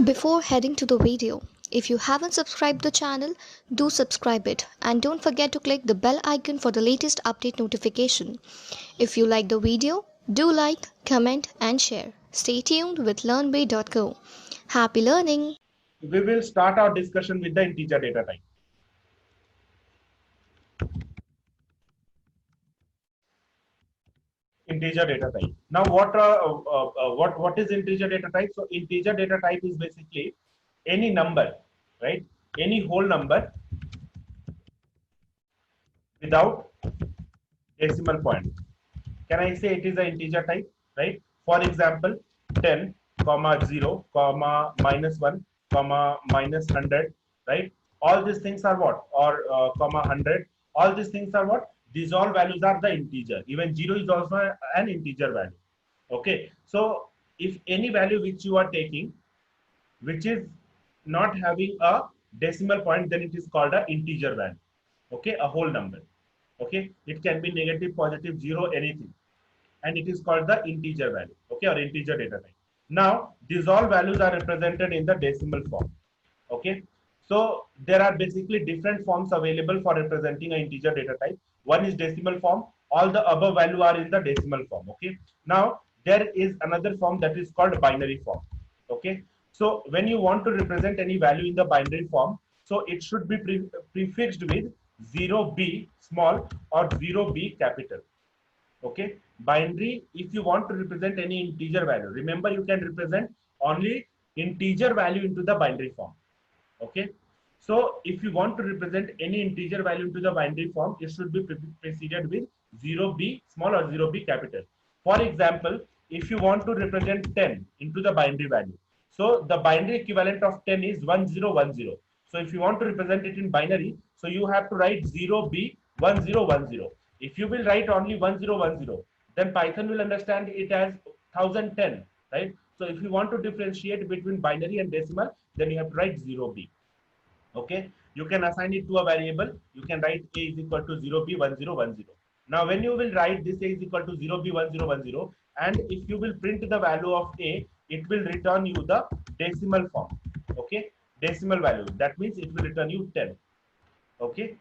Before heading to the video, if you haven't subscribed the channel, do subscribe it and don't forget to click the bell icon for the latest update notification. If you like the video, do like, comment and share. Stay tuned with learnway.co. Happy learning! We will start our discussion with the integer data type. Integer data type. Now, what is integer data type? So, integer data type is basically any number, right? Any whole number without decimal point. Can I say it is an integer type, right? For example, 10, comma 0, comma minus 1, comma minus 100, right? All these things are what? Or comma 100. All these things are what? These all values are the integer. Even 0 is also an integer value. Okay. So if any value which you are taking, which is not having a decimal point, then it is called an integer value. Okay, a whole number. Okay, it can be negative, positive, zero, anything, and it is called the integer value. Okay, or integer data type. Now these all values are represented in the decimal form. Okay, so there are basically different forms available for representing an integer data type. One is decimal form. All the above value are in the decimal form. Okay, now there is another form that is called binary form. Okay, so when you want to represent any value in the binary form, so it should be prefixed with 0b small or 0b capital. Okay, binary, if you want to represent any integer value, remember you can represent only integer value into the binary form. Okay, so if you want to represent any integer value into the binary form, it should be preceded with 0b small or 0b capital. For example, if you want to represent 10 into the binary value, so the binary equivalent of 10 is 1010. So if you want to represent it in binary, so you have to write 0b 1010. If you will write only 1010, then Python will understand it as 1010, right? So if you want to differentiate between binary and decimal, then you have to write 0b. Okay, you can assign it to a variable. You can write a is equal to 0b1010. Now when you will write this a is equal to 0b1010, and if you will print the value of a, it will return you the decimal form. Okay, decimal value, that means it will return you 10. Okay,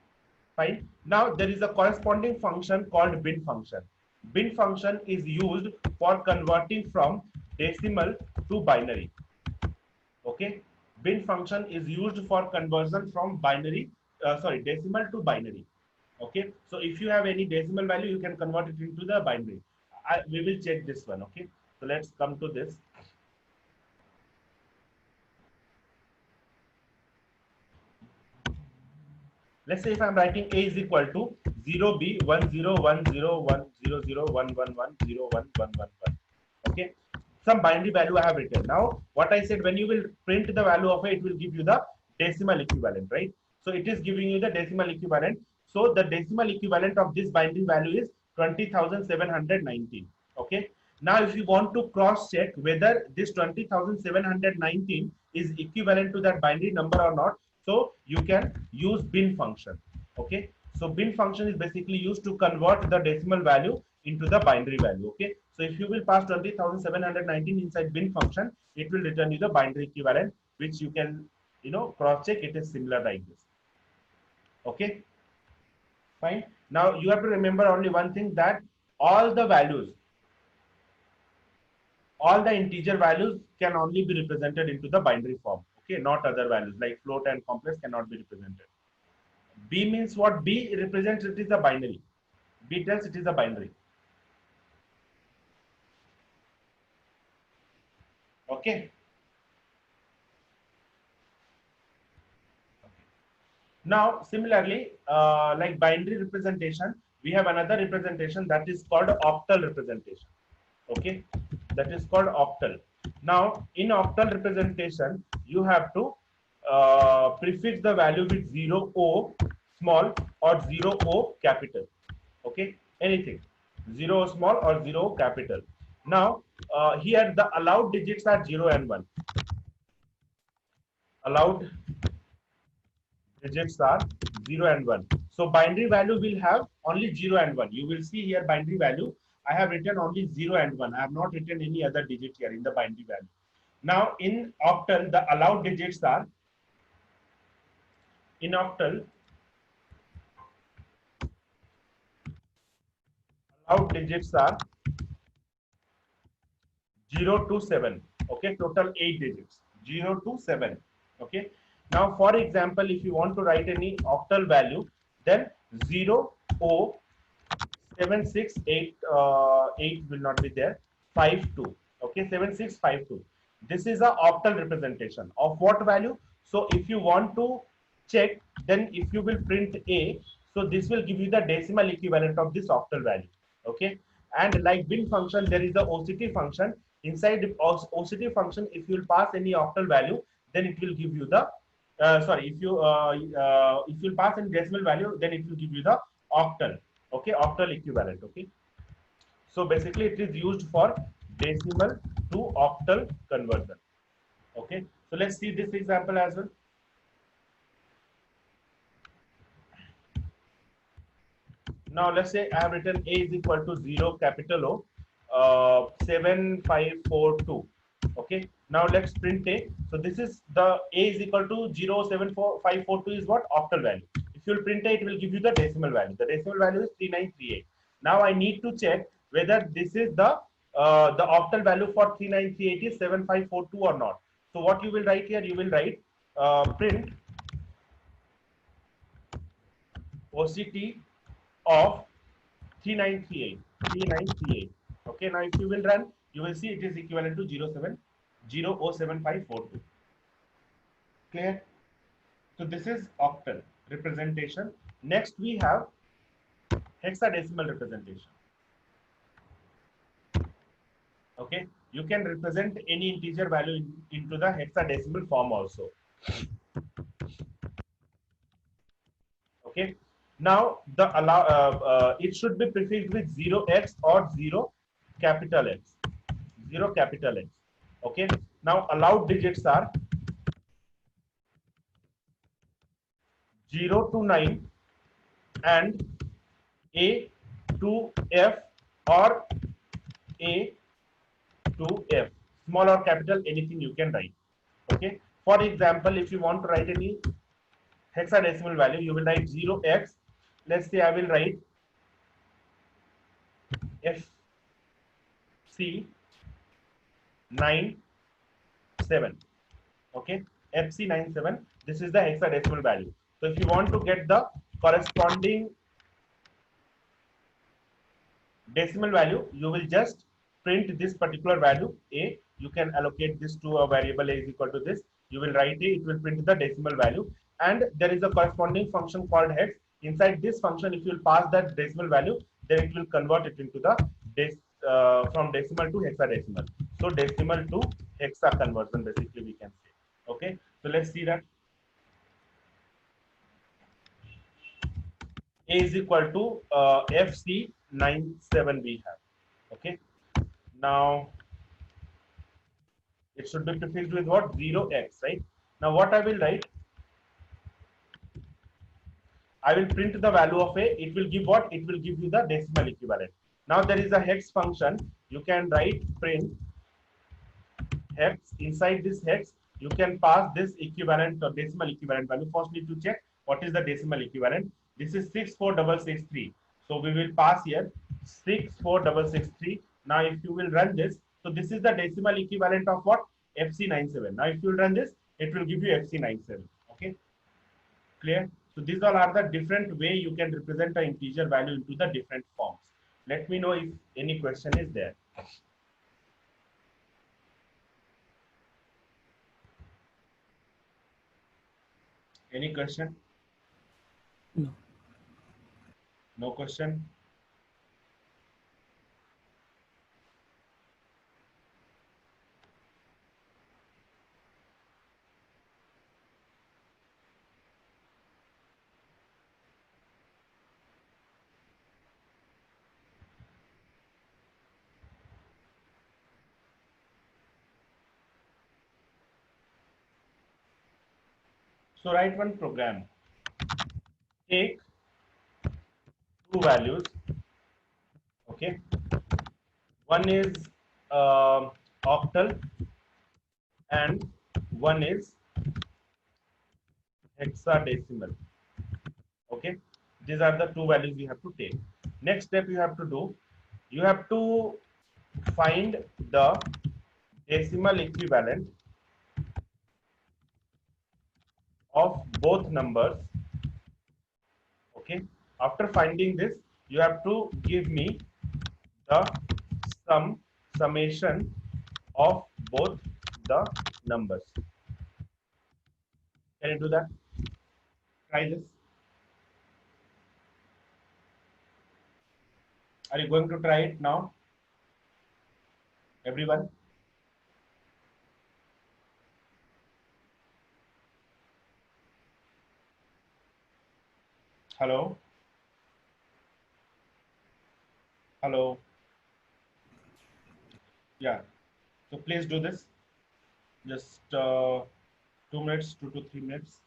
fine. Now there is a corresponding function called bin function. Bin function is used for converting from decimal to binary. Okay, bin function is used for conversion from decimal to binary. Okay, so if you have any decimal value, you can convert it into the binary. We will check this one. Okay, so let's come to this. Let's say if I'm writing a is equal to 0b1010100111011111. Okay, some binary value I have written. Now what I said, when you will print the value of a, it will give you the decimal equivalent, right? So it is giving you the decimal equivalent. So the decimal equivalent of this binary value is 20,719. Okay, now if you want to cross check whether this 20,719 is equivalent to that binary number or not, so you can use bin function. Okay, so bin function is basically used to convert the decimal value into the binary value. Okay, so if you will pass 20,719 inside bin function, it will return you the binary equivalent, which you can cross check. It is similar like this. Okay, fine. Now you have to remember only one thing, that all the values, all the integer values can only be represented into the binary form. Okay, not other values like float and complex cannot be represented. B means what? B represents it is a binary. B tells it is a binary. Okay. Now, similarly, like binary representation, we have another representation that is called octal representation. Okay, that is called octal. Now, in octal representation, you have to prefix the value with 0O small or 0O capital. Okay, anything 0 small or 0 capital. Now, here the allowed digits are 0 and 1. Allowed digits are 0 and 1. So binary value will have only 0 and 1. You will see here binary value. I have written only 0 and 1. I have not written any other digit here in the binary value. Now in octal, the allowed digits are, in octal, allowed digits are 0 to 7. Okay, total 8 digits, 0 to 7. Okay, now for example, if you want to write any octal value, then 0 O 7 6 8 8 will not be there. 5 2. Okay, 7 6 5 2. This is a octal representation of what value? So if you want to check, then if you will print A, so this will give you the decimal equivalent of this octal value. Okay, and like bin function, there is the OCT function. Inside the OCT function, if you will pass any octal value, then it will give you the sorry, if you pass in decimal value, then it will give you the octal. Okay, octal equivalent. Okay, so basically it is used for decimal to octal conversion. Okay, so let's see this example as well. Now let's say I have written A is equal to 0 capital O 7542. Okay, now let's print A. So this is the A is equal to 0 74542 is what? Octal value. If you will print A, it will give you the decimal value. The decimal value is 3938. Now I need to check whether this is the octal value for 3938 is 7542 or not. So what you will write here? You will write print OCT of 3938. 3938. Okay, now if you will run, you will see it is equivalent to 0707542. Clear? So this is octal representation. Next we have hexadecimal representation. Okay, you can represent any integer value into the hexadecimal form also. Okay, now the it should be prefixed with 0x or 0 capital X. 0 capital X. Okay, now allowed digits are 0 to 9 and A to F or A to F. Small or capital, anything you can write. Okay, for example, if you want to write any hexadecimal value, you will write 0x. Let's say I will write FC 97. Okay, FC 97. This is the hexadecimal value. So if you want to get the corresponding decimal value, you will just print this particular value A. You can allocate this to a variable A is equal to this. You will write A, it will print the decimal value, and there is a corresponding function called hex. Inside this function, if you will pass that decimal value, then it will convert it into the from decimal to hexadecimal. So decimal to hexa conversion, basically we can say. Okay, so let's see that. A is equal to FC97 we have. Okay, now it should be prefixed with what? 0x, right? Now what I will write? I will print the value of A. It will give what? It will give you the decimal equivalent. Now there is a hex function. You can write print hex. Inside this hex, you can pass this equivalent or decimal equivalent value. First, need to check what is the decimal equivalent. This is 64663. So we will pass here 64663. Now if you will run this, so this is the decimal equivalent of what? FC97. Now if you will run this, it will give you FC97. Okay, clear? So these all are the different way you can represent an integer value into the different forms. Let me know if any question is there. Any question? No. No question? So write one program. Take two values. Okay. One is octal and one is hexadecimal. Okay, these are the two values you have to take. Next step you have to do, you have to find the decimal equivalent of both numbers. Okay, after finding this, you have to give me the summation of both the numbers. Can you do that? Try this. Are you going to try it now, everyone? Hello? Hello? Yeah. So please do this. Just 2 minutes, 2 to 3 minutes.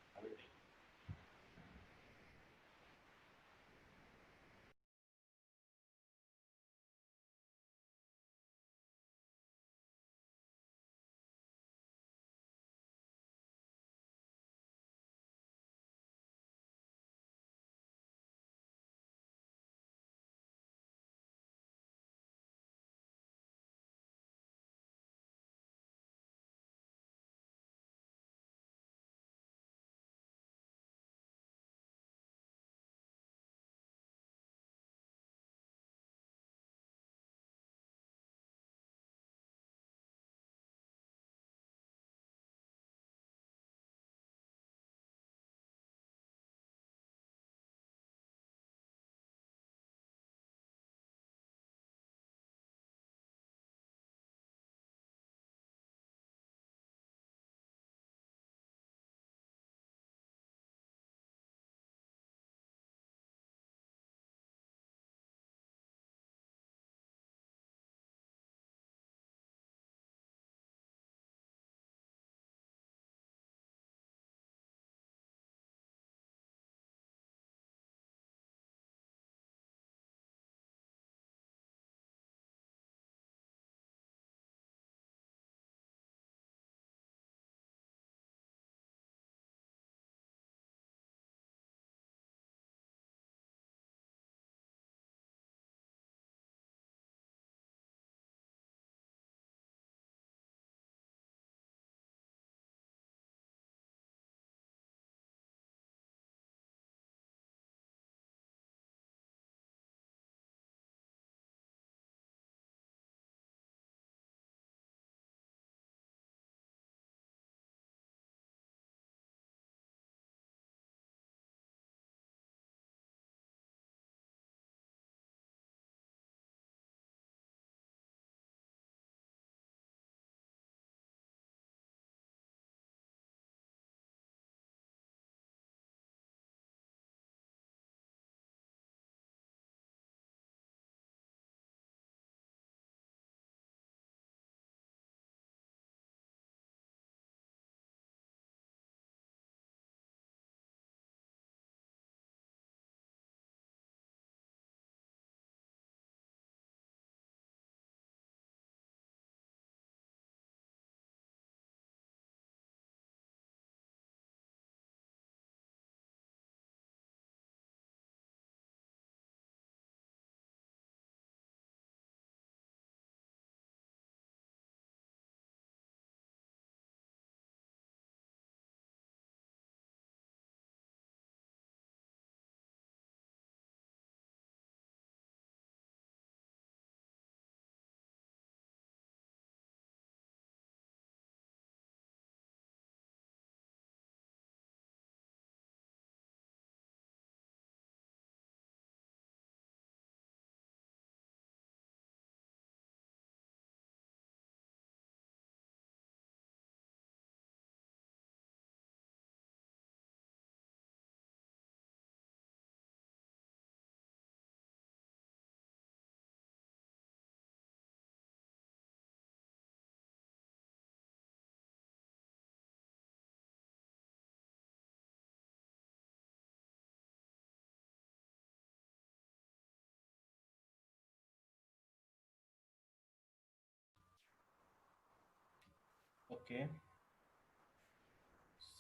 Okay.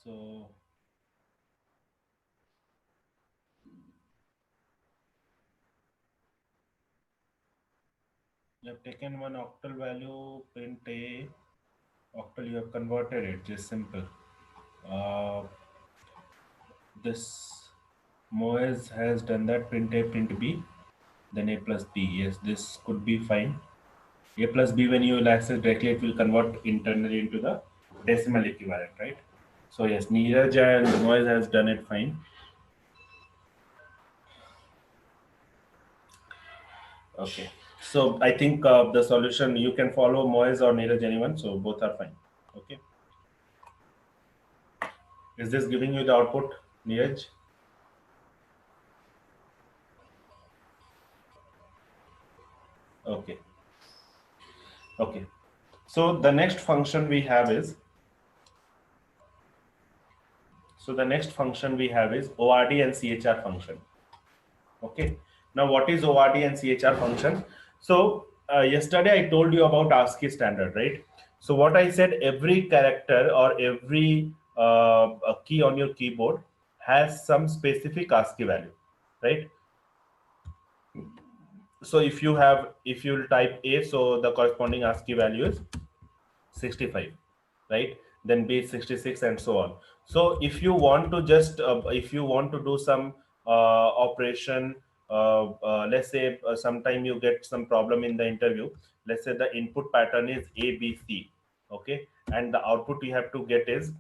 So you have taken one octal value, print A, octal you have converted it, just simple. Uh, this Moez has done that, print A, print B, then A plus B. Yes, this could be fine. A plus B, when you will access directly, it will convert internally into the decimal equivalent, right? So yes, Neeraj and Moez has done it fine. Okay. So I think the solution, you can follow Moez or Neeraj, anyone. So both are fine. Okay. Is this giving you the output, Neeraj? Okay. Okay. So the next function we have is, ORD and CHR function. Okay. Now what is ORD and CHR function? So yesterday I told you about ASCII standard, right? So what I said, every character or every key on your keyboard has some specific ASCII value, right? So if you type A, so the corresponding ASCII value is 65, right? Then B is 66, and so on. So if you want to just if you want to do some operation, let's say sometime you get some problem in the interview. Let's say the input pattern is A B C, okay, and the output you have to get is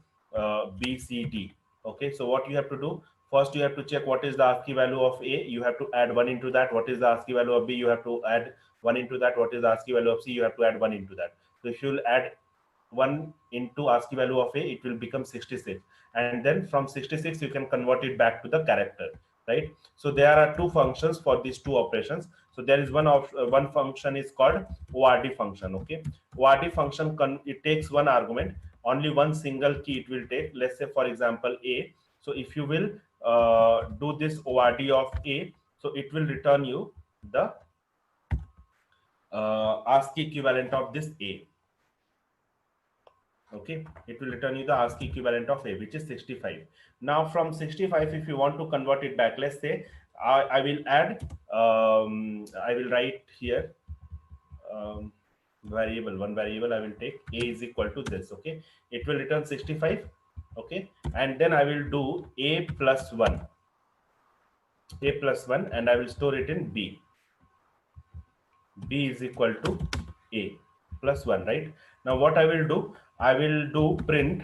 B C D. Okay, so what you have to do, first you have to check what is the ASCII value of A, you have to add 1 into that. What is the ASCII value of B, you have to add 1 into that. What is the ASCII value of C, you have to add 1 into that. So if you will add 1 into ASCII value of A, it will become 66, and then from 66 you can convert it back to the character, right? So there are two functions for these two operations. So there is one function is called ORD function. Okay, ORD function it takes one argument, only one single key it will take. Let's say for example A. So if you will do this ORD of A, so it will return you the ASCII equivalent of this A. Okay, it will return you the ASCII equivalent of A, which is 65. Now from 65, if you want to convert it back, let's say I will add, I will write here one variable I will take, A is equal to this. Okay, it will return 65. Okay, and then I will do A plus 1, and I will store it in B. B is equal to A plus 1, right? Now what I will do, I will do print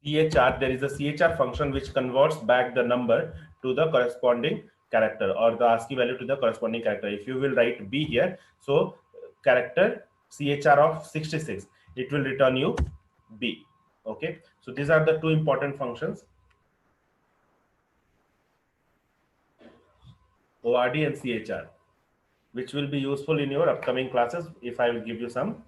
CHR. There is a CHR function which converts back the number to the corresponding character, or the ASCII value to the corresponding character. If you will write B here, so character CHR of 66, it will return you B. Okay, so these are the two important functions, ORD and CHR, which will be useful in your upcoming classes if I will give you some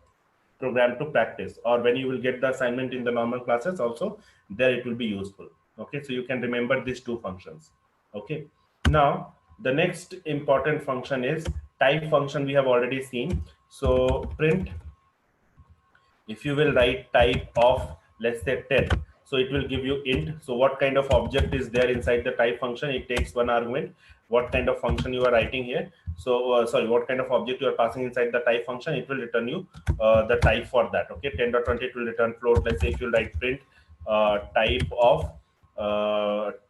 program to practice, or when you will get the assignment in the normal classes also, there it will be useful. Okay, so you can remember these two functions. Okay, now the next important function is type function. We have already seen. So print, if you will write type of, let's say 10, so it will give you int. So what kind of object is there inside the type function? It takes one argument. What kind of function you are writing here? So sorry, what kind of object you are passing inside the type function? It will return you the type for that. Okay, 10.20, it will return float. Let's say if you write print type of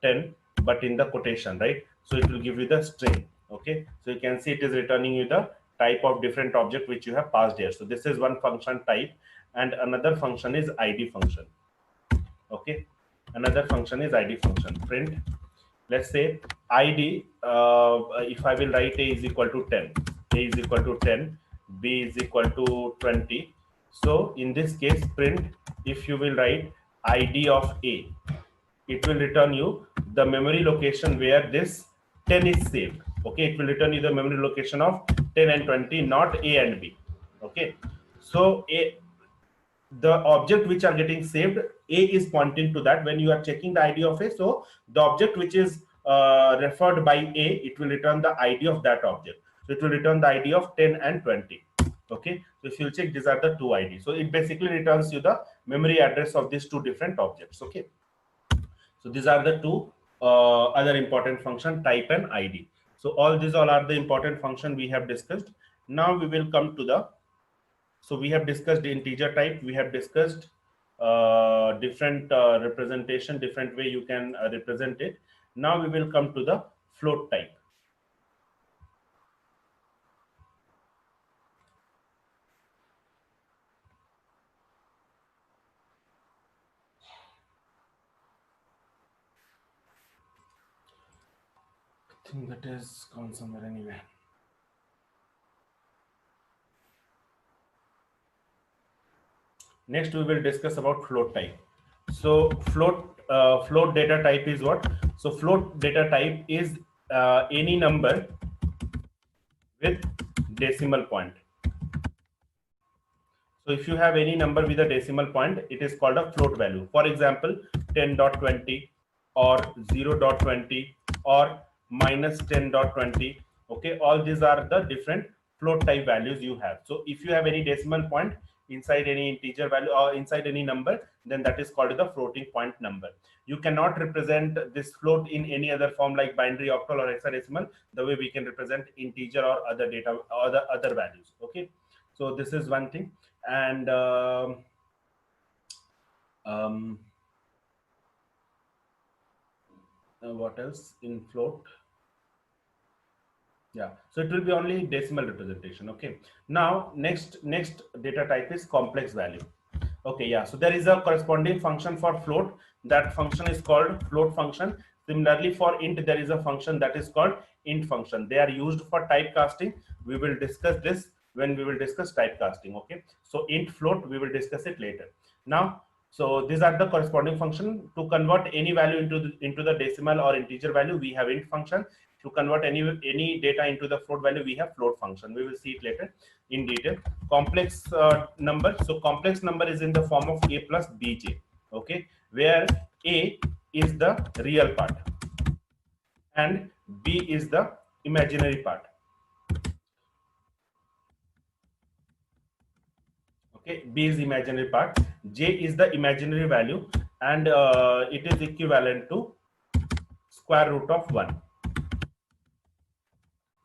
10, but in the quotation, right? So it will give you the string. Okay, so you can see it is returning you the type of different object which you have passed here. So this is one function, type, and another function is ID function. Okay, another function is ID function. Print, let's say ID, if I will write A is equal to 10, A is equal to 10, B is equal to 20. So in this case, print, if you will write ID of A, it will return you the memory location where this 10 is saved. Okay, it will return you the memory location of 10 and 20, not A and B. Okay, so the object which are getting saved, A is pointing to that. When you are checking the ID of A, so the object which is referred by A, it will return the ID of that object. So it will return the ID of 10 and 20. Okay, so if you check, these are the two IDs. So it basically returns you the memory address of these two different objects. Okay, so these are the two other important function, type and ID. So all are the important function we have discussed. Now we will come to the, so we have discussed integer type, we have discussed different representation, different way you can represent it. Now we will come to the float type. I think that is gone somewhere anyway. Next we will discuss about float type. So float data type is what? So float data type is any number with decimal point. So if you have any number with a decimal point, it is called a float value. For example, 10.20 or 0.20 or minus 10.20. Okay, all these are the different float type values you have. So if you have any decimal point inside any integer value or inside any number, then that is called the floating point number. You cannot represent this float in any other form like binary, octal or hexadecimal, the way we can represent integer or other data or the other values. Okay, so this is one thing. And what else in float? Yeah, so it will be only decimal representation. Okay, now next data type is complex value. Okay, yeah, so there is a corresponding function for float. That function is called float function. Similarly for int, there is a function that is called int function. They are used for typecasting. We will discuss this when we will discuss typecasting. Okay, so int float, we will discuss it later. Now, so these are the corresponding function. To convert any value into the decimal or integer value, we have int function. To convert any data into the float value, we have float function. We will see it later in detail. Complex number. So complex number is in the form of a plus bj. Okay, where a is the real part and b is the imaginary part. Okay, b is imaginary part, j is the imaginary value, and it is equivalent to square root of 1,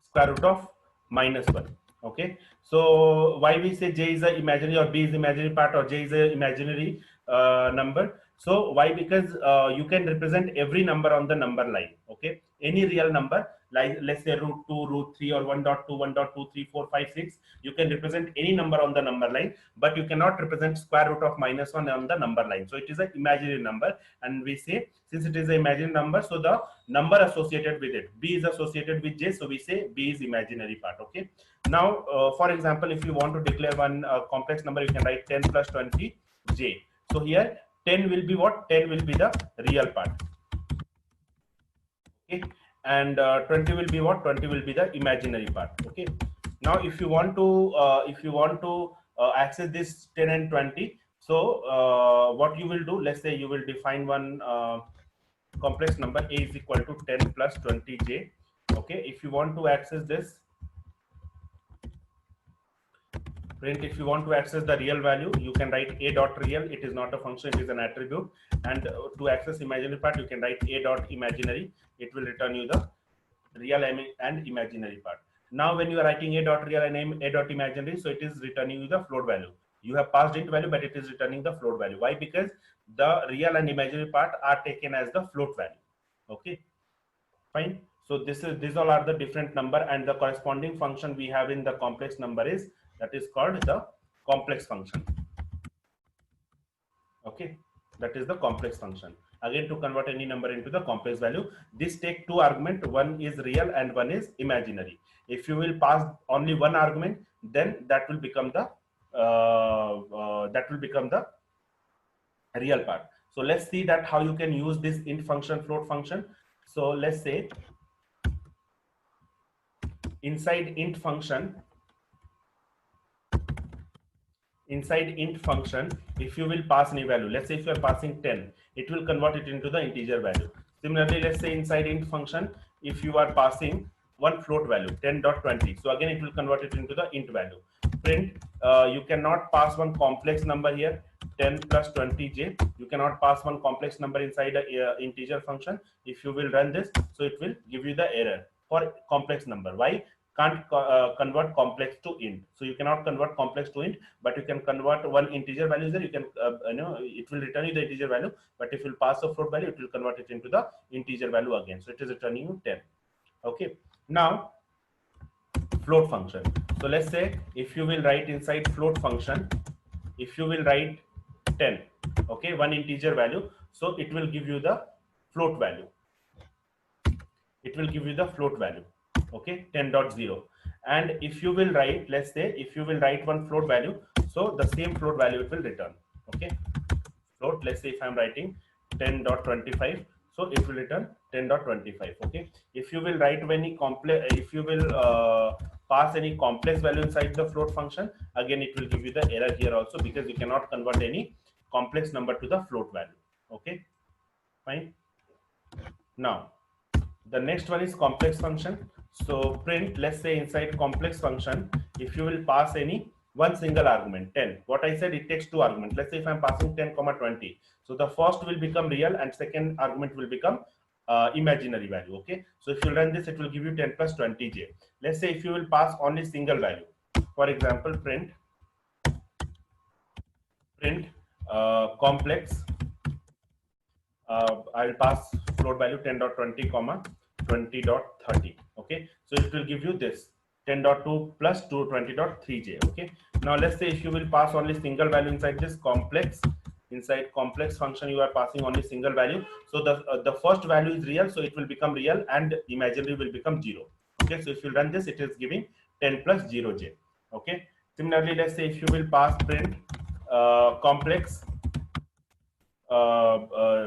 square root of minus 1. Okay, so why we say j is the imaginary or b is imaginary part or j is the imaginary number? So why? Because you can represent every number on the number line. Okay, any real number, like let's say root 2, root 3 or 1.2, 1.2, 3, 4, 5, 6. You can represent any number on the number line, but you cannot represent square root of minus 1 on the number line. So it is an imaginary number, and we say since it is an imaginary number, so the number associated with it, b is associated with j, so we say b is imaginary part. Okay, now for example, if you want to declare one complex number, you can write 10 plus 20 j. So here 10 will be what? 10 will be the real part. Okay, and 20 will be what? 20 will be the imaginary part. Okay, now if you want to access this 10 and 20, so what you will do, let's say you will define one complex number a is equal to 10 plus 20j. Okay, if you want to access this print, if you want to access the real value, you can write a dot real. It is not a function, it is an attribute. And to access imaginary part, you can write a dot imaginary. It will return you the real and imaginary part. Now when you are writing a dot real and a dot imaginary, so it is returning you the float value. You have passed int value, but it is returning the float value. Why? Because the real and imaginary part are taken as the float value. Okay, fine. So these all are the different number, and the corresponding function we have in the complex number is that is called the complex function. Okay, that is the complex function. Again, to convert any number into the complex value, this take two argument, one is real and one is imaginary. If you will pass only one argument, then that will become the real part. So let's see that how you can use this int function, float function. So let's say inside int function, if you will pass any value, let's say if you are passing 10, it will convert it into the integer value. Similarly, let's say inside int function, if you are passing one float value 10.20, so again it will convert it into the int value. print, you cannot pass one complex number here, 10 plus 20j. You cannot pass one complex number inside a integer function. If you will run this, so it will give you the error for complex number. Why? Can't convert complex to int. So you cannot convert complex to int, but you can convert one integer value there. You can it will return you the integer value, but if you pass a float value, it will convert it into the integer value again. So it is returning you 10. Okay. Now float function. So let's say if you will write inside float function, if you will write 10, okay, one integer value, so it will give you the float value. It will give you the float value, okay, 10.0. And if you will write, let's say if you will write one float value, so the same float value it will return, okay. Float, let's say if I'm writing 10.25, so it will return 10.25. okay. If you will write any complex, if you will pass any complex value inside the float function, again it will give you the error here also, because you cannot convert any complex number to the float value. Okay, fine. Now the next one is complex function. So print, let's say inside complex function, if you will pass any one single argument, 10, what I said, it takes two arguments. Let's say if I'm passing 10 comma 20, so the first will become real and second argument will become imaginary value. Okay, so if you run this, it will give you 10 plus 20j. Let's say if you will pass only single value, for example, print complex, I'll pass float value 10.20 comma 20.30. okay, so it will give you this 10.2 plus 220.3j. okay, now let's say if you will pass only single value inside this complex, inside complex function you are passing only single value, so the first value is real, so it will become real and imaginary will become 0. okay, so if you run this, it is giving 10 plus 0j. okay, similarly, let's say if you will pass print complex,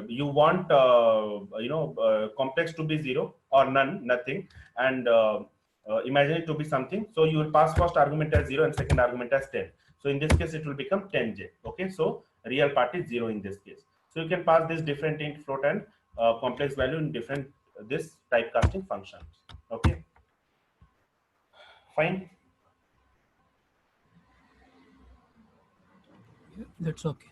you want complex to be 0 or none, nothing, and imaginary to be something, so you will pass first argument as 0 and second argument as 10. So in this case it will become 10j. okay, so real part is 0 in this case. So you can pass this different int, float, and complex value in different this typecasting functions. Okay, fine. That's okay.